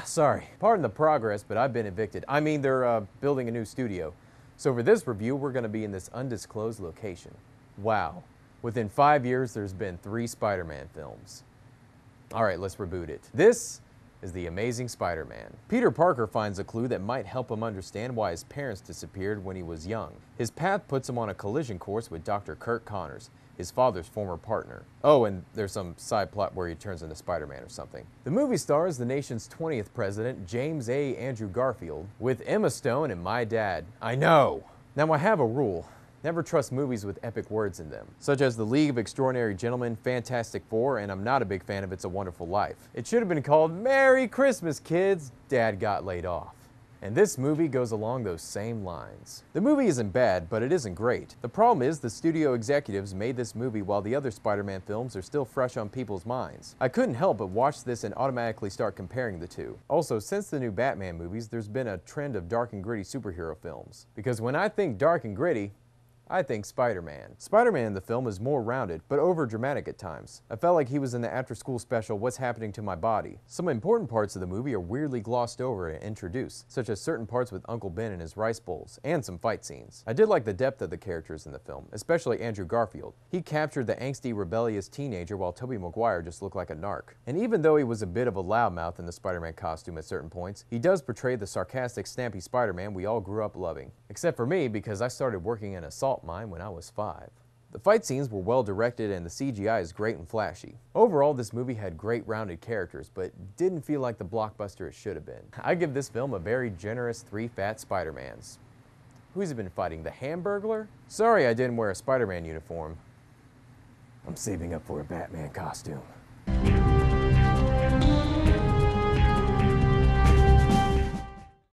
Sorry. Pardon the progress, but I've been evicted. I mean, they're building a new studio. So for this review, we're going to be in this undisclosed location. Wow. Within 5 years, there's been 3 Spider-Man films. All right, let's reboot it. This is The Amazing Spider-Man. Peter Parker finds a clue that might help him understand why his parents disappeared when he was young. His path puts him on a collision course with Dr. Kirk Connors, his father's former partner. Oh, and there's some side plot where he turns into Spider-Man or something. The movie stars the nation's 20th president, James A. Andrew Garfield, with Emma Stone and my dad. I know! Now I have a rule. Never trust movies with epic words in them, such as The League of Extraordinary Gentlemen, Fantastic Four, and I'm not a big fan of It's a Wonderful Life. It should have been called Merry Christmas, Kids! Dad got laid off. And this movie goes along those same lines. The movie isn't bad, but it isn't great. The problem is the studio executives made this movie while the other Spider-Man films are still fresh on people's minds. I couldn't help but watch this and automatically start comparing the two. Also, since the new Batman movies, there's been a trend of dark and gritty superhero films. Because when I think dark and gritty, I think Spider-Man. Spider-Man in the film is more rounded, but over-dramatic at times. I felt like he was in the after-school special What's Happening to My Body. Some important parts of the movie are weirdly glossed over and introduced, such as certain parts with Uncle Ben and his rice bowls, and some fight scenes. I did like the depth of the characters in the film, especially Andrew Garfield. He captured the angsty, rebellious teenager while Tobey Maguire just looked like a narc. And even though he was a bit of a loudmouth in the Spider-Man costume at certain points, he does portray the sarcastic, snappy Spider-Man we all grew up loving. Except for me, because I started working in a salt mine when I was 5. The fight scenes were well directed and the CGI is great and flashy. Overall, this movie had great rounded characters, but didn't feel like the blockbuster it should have been. I give this film a very generous 3 fat Spider-Mans. Who's he been fighting, the Hamburglar? Sorry I didn't wear a Spider-Man uniform. I'm saving up for a Batman costume.